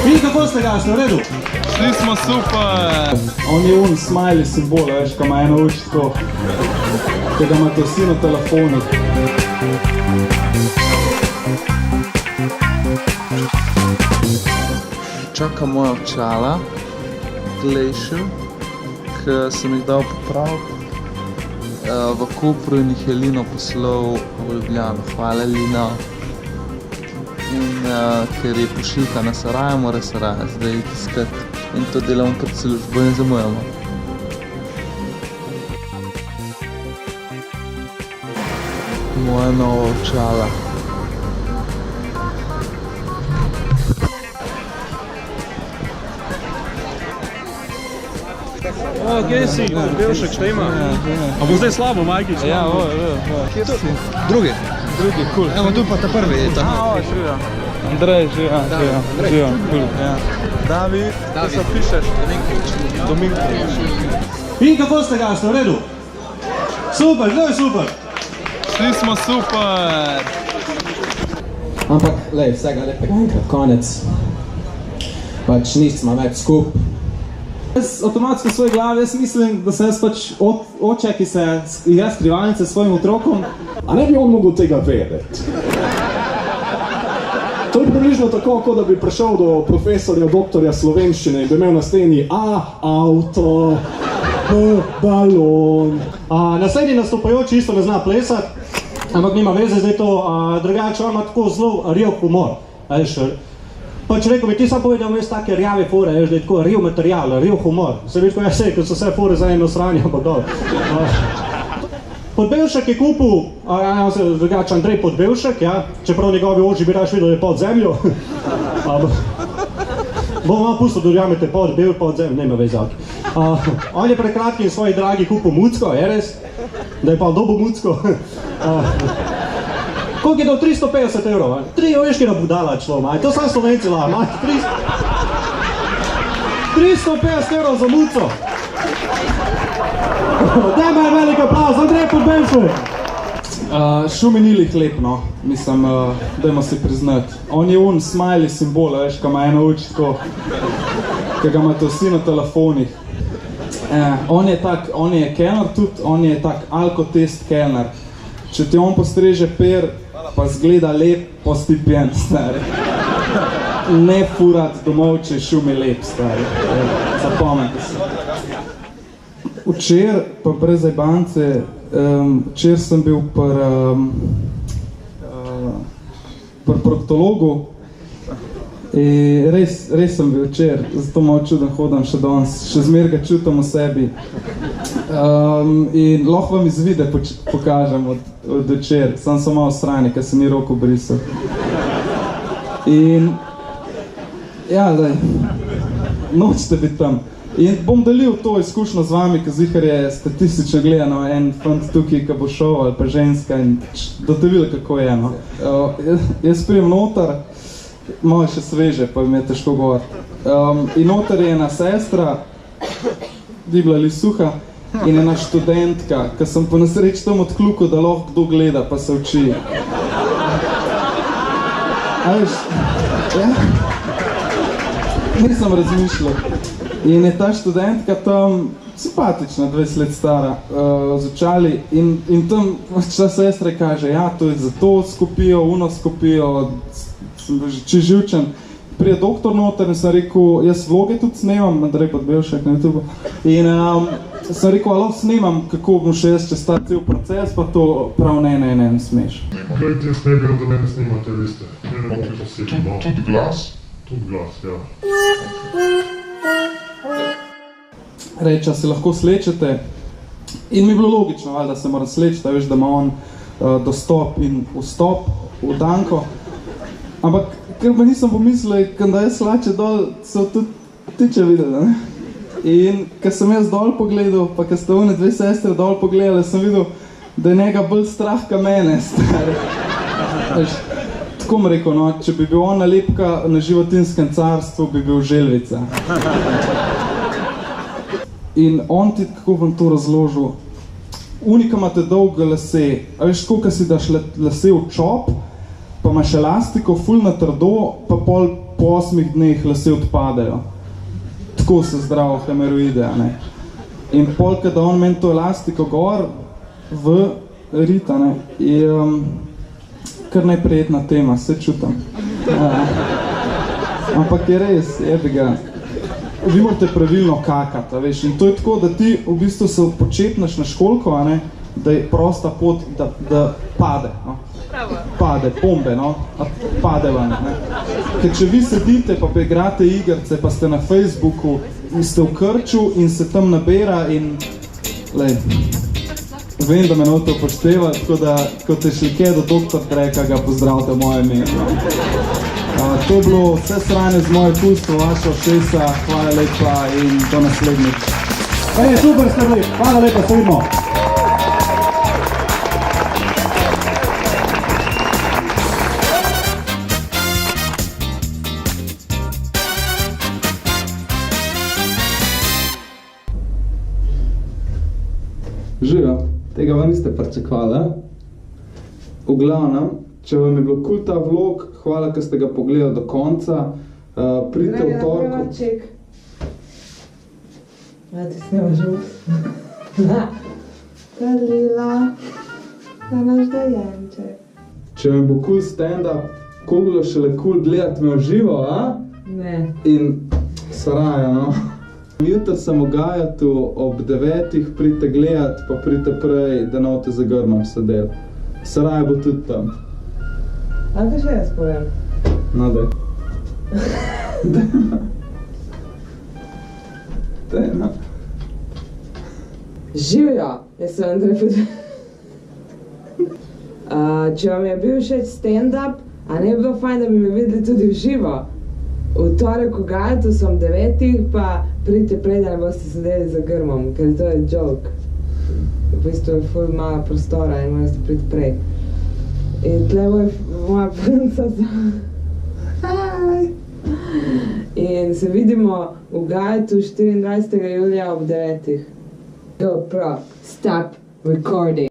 In kako ste ga, ste v redu? Šli smo super! On je smiley simbol, veš, ko ima eno uč tako, ki ga imate vsi na telefonih. Čakam moja očala, glejšel, ki sem jih dal popraviti v Kopru in jih je Lino poslal v Ljubljano. Hvala, Lino. In ker je pošiljka na Sarajevo, mora Sarajevo zdaj iskati. In to delamo pred službo in zamujamo. Moja nova očala. O, kje si? Belšek, šta ima? A bo zdaj slabo, Majkič? Ja, kje si? Drugi. Drugi, cool. Evo, tu pa ta prvi je ta. Živijo. Andrej, živijo. David, da se pišeš? Dominkovič. In kako ste ga, ste v redu? Super, zdaj je super. Šli smo super. Ampak, lej, vsega lepega enkrat konec. Pač nismo več skup. Jaz avtomatsko v svoji glavi, jaz mislim, da se jaz pač oče, ki se igra skrivalnice s svojim otrokom. A ne bi on mogel tega vedeti? To je približno tako, kot da bi prišel do profesorja, doktorja slovenščine in bi imel na steni A, avto, B, balon. Naslednji nastopajoči isto ne zna plesati, ampak nima veze, zdaj to drugače, on ima tako zelo rjev humor. Pač rekel bi, ti sam povedal, vmes take rjave fore, da je tako rjev material, rjev humor. Se viš, ko jaz sej, ko so vse fore za eno sranje, ampak dol. Podbevšek je kupil, drugače Andrej Podbevšek, ja, čeprav njegovi oči bi raš videl, da je pod zemljo. Bomo malo pustil, da vjamete pod zemljo, nema vezak. On je pred kratkim svoji dragi kupil mucko, je res? Da je pa dobil mucko. Koliko je dal? 350 evrov, Tri oveški na budala človek, to sam Slovenci lahko, 350 evrov za muco. Dajmo je velik aplauz, Andrej Podbevšek. Šumi ni lih lep, no. Mislim, dajmo si priznati. On je smiley simbol, veš, ko ima eno uč tako, ki ga imate vsi na telefonih. On je kelner tudi, on je tak alkotest kelner. Če ti on postreže per, pa zgleda lep, postipen, stari. Ne furat domov, če šumi lep, stari. Zapomnite se. Včer, pa brez zajbance, včer sem bil pri proktologu in res sem bil včer, zato malo čuden hodam še danes, še zmer ga čutim v sebi. In lahko vam izvide pokažem od včer, sam sem malo sranje, ker sem mi roko brisal. In ja, daj, nočete biti tam. In bom delil to izkušnjo z vami, ker zihar je statistično gledano en fant tukaj, ki bo šel ali pa ženska in da te videli, kako je, no. Jaz prijem noter, malo še sveže, pa mi je težko govoriti. In noter je ena sestra, Dibla Lisuha, in ena študentka, ki sem po nesreči tam odklukal, da lahko kdo gleda, pa se uči. A veš, ja? Nisem razmišljal. In je ta študentka tam simpatična, 20 let stara, z očali in tam ta sestra kaže, ja, to je za to skupijo, uno skupijo, sem bil že čiživčen. Prije doktor noter in sem rekel, jaz vloge tudi snemam, Andrej Podbevšek na YouTube, in sem rekel, alo snemam, kako bom še jaz čez ta cel proces, pa to prav ne smeš. Glejte, jaz ne bi rad, da mene snimate, veste. Ne bom kaj posebno, no. Tudi glas? Tudi glas, ja. Reča, se lahko slečete in mi je bilo logično, da se mora slečiti, da veš, da ima on dostop in vstop v Danko. Ampak, ker pa nisem pomislil, da jaz slače dol, so tudi tiče videli, ne? In ker sem jaz dol pogledal, pa ker ste one dve sestre dol pogledali, sem videl, da je njega bolj strah ka mene, stari. Tako mi rekel, no, če bi bil on nalepka na Životinjskem carstvu, bi bil želvica. In on ti, kako vam to razložil, unika imate dolge lase, a veš, tako, ko si daš lase v čop, pa imaš elastiko ful na trdo, pa pol 8 dneh lasje odpadejo. Tako se zdravo hemeroide, a ne. In polka, da on meni to elastiko gor v rit, a ne, je kar najprijetna tema, se čutam. Ampak je res, jebi ga. Vi morate pravilno kakati, veš, in to je tako, da ti v bistvu se početneš na školko, a ne, da je prosta pot, da pade, no. Pade, pombe, no, pade van, ne. Ker če vi sedite pa igrate igrce, pa ste na Facebooku in ste v krču in se tam nabera in, lej, vem, da me noto upošteva, tako da, ko te šli kje do doktor Dreka, ga pozdravite v moje ime, no. To je bilo vse sranje z moje pust, vaša šesa, hvala lepa in do naslednjič. Super ste bili, hvala lepa, se vidimo. Živijo, tega vam niste pričakovali, V glavnem, če vam je bilo kul ta vlog, hvala, ker ste ga pogledali do konca. Pridite v torku. Ti snimaš Ta lila, ta naš dojenček. Če vam bo kul stand-up, ko bilo šele kul gledati me v živo, a? Ne. In sraja, no. Jutri sem v Gajatu ob 9, pridite gledat, pa pridite prej, da note za grmom sedel. Sraja bo tudi tam. A kaj še jaz povem? No, daj. Daj, no. Živjo, jaz sem Andrej Fudžan. Če vam je bil všeč stand-up, a ne bi bilo fajn, da bi me videli tudi v živo? V torek v Gajatu sem 9, pa pridite prej, da ne boste sedeli za grmom, ker to je joke. V bistvu je ful malo prostora in morate priti prej. In tle moja punca In se vidimo v Gajatu 24. julija ob 9. GoPro, stop recording.